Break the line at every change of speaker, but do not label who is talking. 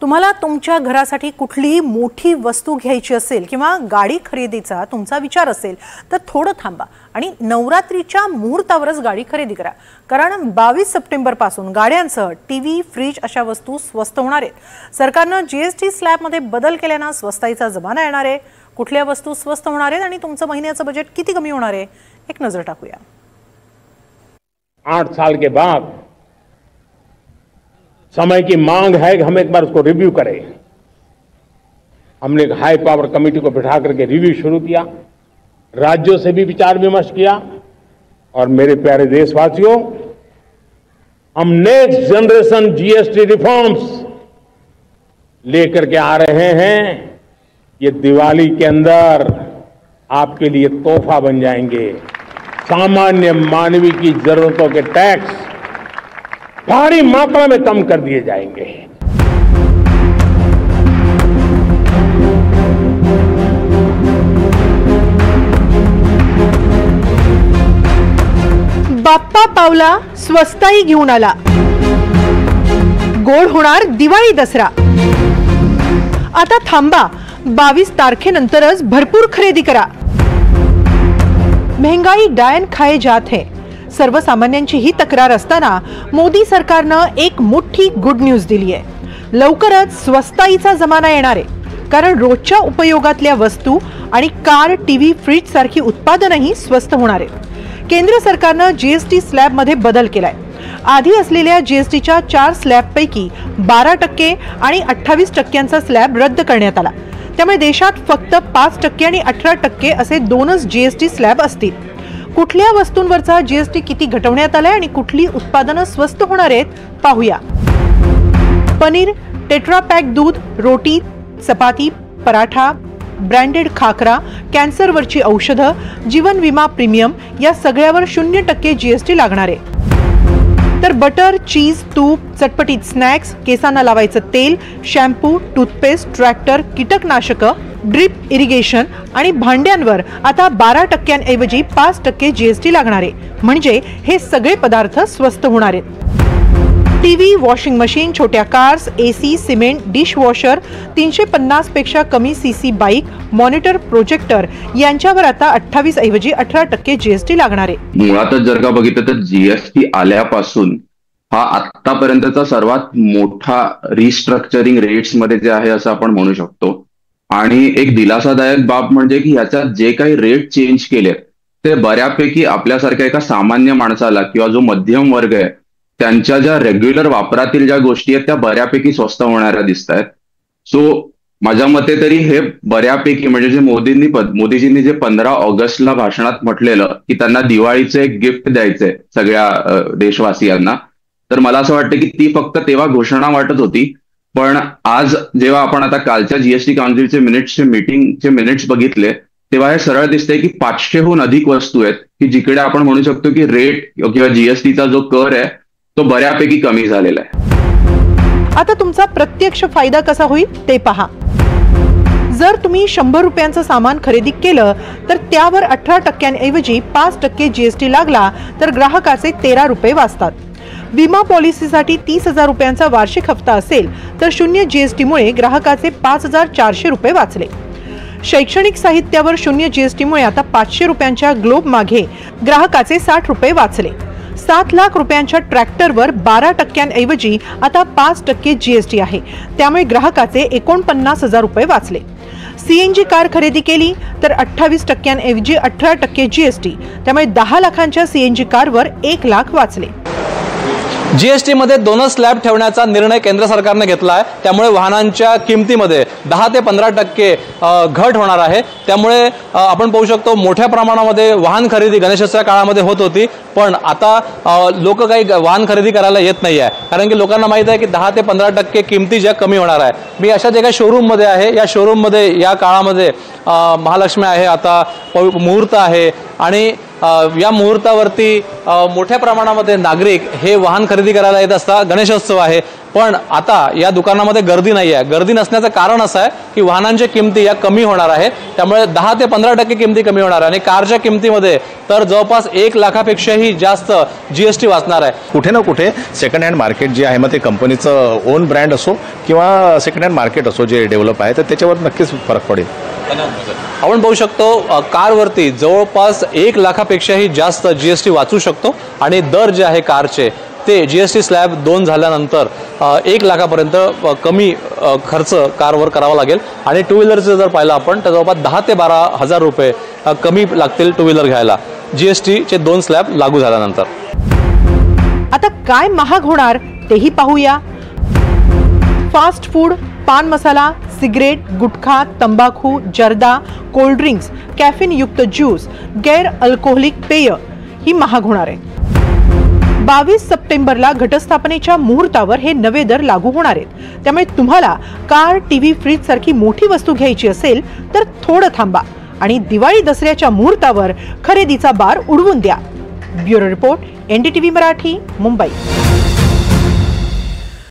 तुम्हाला तुमच्या घरासाठी कुठलीही मोठी वस्तू घ्यायची असेल किंवा गाडी खरेदीचा तुमचा विचार असेल तर थोडं थांबा आणि नवरात्रीच्या मुहूर्तावरच गाडी खरेदी करा। कारण 22 सप्टेंबर पासून गाड्यांसह टीव्ही, फ्रीज अशा वस्तू स्वस्त होणार आहेत। सरकारनं जीएसटी स्लॅबमध्ये बदल केल्याने स्वस्ताईचा जमाना येणार आहे। कुठल्या वस्तू स्वस्त होणार आहेत आणि तुमचं महिन्याचं बजेट किती कमी होणार आहे, एक नजर टाकूया।
8 साल के बाद समय की मांग है कि हम एक बार उसको रिव्यू करें। हमने एक हाई पावर कमेटी को बिठा करके रिव्यू शुरू किया, राज्यों से भी विचार विमर्श किया और मेरे प्यारे देशवासियों, हम नेक्स्ट जनरेशन जीएसटी रिफॉर्म्स लेकर के आ रहे हैं। ये दिवाली के अंदर आपके लिए तोहफा बन जाएंगे। सामान्य मानवीय की जरूरतों के टैक्स भारी मात्रा में कम कर दिए जाएंगे।
बाप्पा पावला, स्वस्ताई घेऊन आला। गोड होणार दिवाळी दसरा। आता थांबा, 22 तारखेनंतरच भरपूर खरेदी करा। महंगाई डायन खाए जात है। सर्वसामान्यांची ही तक्रार असताना मोदी सरकारनं एक मोठी गुड न्यूज दिली आहे। लवकरच स्वस्ताईचा जमाना येणार आहे, कारण रोजच्या उपयोगातल्या वस्तू आणि कार, टीव्ही, फ्रीज सारखी उत्पादनही स्वस्त होणार आहेत। केंद्र सरकारनं जीएसटी स्लॅबमध्ये बदल केलाय। आधी असलेल्या जीएसटीच्या 4 स्लॅबपैकी 12% आणि 28% स्लॅब रद्द करण्यात आला। त्यामुळे देशात फक्त 5% आणि 18% असे दोनच जीएसटी स्लॅब असतील। कुठल्या वस्तूंवरचा जीएसटी किती घटवण्यात आलाय आणि कुठली उत्पादनं स्वस्त होणार आहेत पाहूया। पनीर, टेट्रा पॅक दूध, रोटी, चपाती, पराठा, ब्रँडेड खाकरा, कॅन्सरवरची औषधं, जीवन विमा प्रीमियम या सगळ्यावर 0% जीएसटी लागणार आहे। तर बटर, चीज, तूप, चटपटीत स्नॅक्स, केसांना लावायचं तेल, शॅम्पू, टूथपेस्ट, ट्रॅक्टर, कीटकनाशक, ड्रिप इरिगेशन आणि भांड्यांवर आता 12% ऐवजी 5% जीएसटी लागणार आहे। म्हणजे हे सगळे पदार्थ स्वस्त होणार आहेत। टीव्ही, वॉशिंग मशीन, छोट्या कार्स, एसी, सिमेंट, डिशवॉशर, 350 पेक्षा कमी सीसी बाईक, मॉनिटर, प्रोजेक्टर यांच्यावर आता 28 ऐवजी 18% जीएसटी लागणार आहे।
मुळातच जर का बघितलं तर जीएसटी आल्यापासून हा आतापर्यंतचा सर्वात मोठा रिस्ट्रक्चरिंग रेट्स मध्ये जे आहे असं आपण म्हणू शकतो। आणि एक दिलासादायक बाब म्हणजे की ह्याच्यात जे काही रेट चेंज केले ते बऱ्यापैकी आपल्यासारख्या एका सामान्य माणसाला किंवा जो मध्यम वर्ग आहे त्यांच्या ज्या रेग्युलर वापरातील ज्या गोष्टी आहेत त्या बऱ्यापैकी स्वस्त होणाऱ्या दिसत आहेत। सो माझ्या मते तरी हे बऱ्यापैकी म्हणजे जे मोदीजींनी जे 15 ऑगस्टला भाषणात म्हटलेलं की त्यांना दिवाळीचं एक गिफ्ट द्यायचंय सगळ्या देशवासियांना, तर मला असं वाटतं की ती फक्त तेव्हा घोषणा वाटत होती। पण आज जेव्हा आपण आता कालच्या जीएसटी काउन्सिलचे मीटिंगचे मिनिट्स बघितले तेव्हा हे सरळ दिसतंय की 500हून अधिक वस्तू आहेत की जिकडे आपण म्हणू शकतो की रेट किंवा जीएसटीचा जो कर आहे तो बऱ्यापैकी कमी झालेला आहे।
आता तुमचा प्रत्यक्ष फायदा कसा होईल ते पहा। जर तुम्ही 100 रुपयांचं सामान खरेदी केलं तर त्यावर 18% ऐवजी 5% जीएसटी लागला तर ग्राहकाचे 13 रुपये वाचतात। विमा पॉलिसीसाठी 30,000 रुपयांचा वार्षिक हप्ता असेल तर 0 जीएसटीमुळे ग्राहकाचे 5,400 रुपये वाचले। शैक्षणिक साहित्यावर 0 जीएसटीमुळे आता 500 रुपयांच्या ग्लोब मागे ग्राहकाचे 60 रुपये वाचले। 7 लाख रुपयांच्या ट्रॅक्टरवर 12% ऐवजी आता 5% जीएसटी आहे, त्यामुळे ग्राहकाचे 49,000 रुपये वाचले। सीएनजी कार खरेदी केली तर 28% ऐवजी 18% जीएसटी, त्यामुळे 10 लाखांच्या सीएनजी कारवर 1 लाख वाचले।
जीएसटी मध्ये 2 स्लॅब ठेवण्याचा निर्णय केंद्र सरकारने घेतला आहे, त्यामुळे वाहनांच्या किमतीमध्ये 10 ते 15% घट होणार आहे। त्यामुळे आपण पाहू शकतो मोठ्या प्रमाणामध्ये वाहन खरेदी गणेशोत्सव काळामध्ये होत होती, पण आता लोक काही वाहन खरेदी करायला येत नाही आहे, कारण की लोकांना माहित आहे की 10 ते 15% किमती ज्या कमी होणार आहे। मी अशाच एका शोरूम मध्ये आहे, या शोरूम मध्ये या काळामध्ये महालक्ष्मी आहे, आता मुहूर्त आहे आणि या मुहूर्तावरती मोठ्या प्रमाणामध्ये नागरिक हे वाहन खरेदी करायला येत असतात. गणेशोत्सव आहे, पण आता या दुकानामध्ये गर्दी नाही आहे. गर्दी नसण्याचं कारण असं आहे की वाहनांच्या किमती या कमी होणार आहेत, त्यामुळे 10 ते 15% किमती कमी होणार आहे आणि कारच्या किमतीमध्ये तर जवळपास 1 लाखापेक्षाही जास्त GST वाचणार आहे.
कुठे ना कुठे सेकंड हँड मार्केट जे आहे, मग ते कंपनीचं ओन ब्रँड असो किंवा सेकंड हँड मार्केट असो जे डेव्हलप आहे, तर त्याच्यावर नक्कीच फरक पडेल.
आपण पाहू शकतो कारवरती जवळपास 1 लाखापेक्षाही जास्त GST वाचू शकतो आणि दर जे आहे कारचे ते GST स्लॅब 2 झाल्यानंतर 1 लाखापर्यंत कमी खर्च कारवर करावा लागेल आणि टू व्हीलरचं जर पाहिलं आपण तर जवळपास 10 ते 12 हजार रुपये कमी लागतील टू व्हीलर घ्यायला GSTचे 2 स्लॅब लागू झाल्यानंतर.
आता काय महाग होणार तेही पाहूया. फास्ट फूड, पान मसाला, सिगरेट, गुटखा, तंबाखू, जर्दा, कोल्ड ड्रिंक्स, कॅफीन युक्त ज्यूस, गैर अल्कोहोलिक पेय ही महाग होणार आहे. 22 सप्टेंबरला घटस्थापनेच्या मुहूर्तावर हे नवे दर लागू होणार आहेत. त्यामुळे तुम्हाला कार, टीव्ही, फ्रीज सारखी मोठी वस्तू घ्यायची असेल तर थोडं थांबा आणि दिवाळी दसऱ्याच्या मुहूर्तावर खरेदीचा बार उडवून द्या. Bureau report, NDTV Marathi, Mumbai.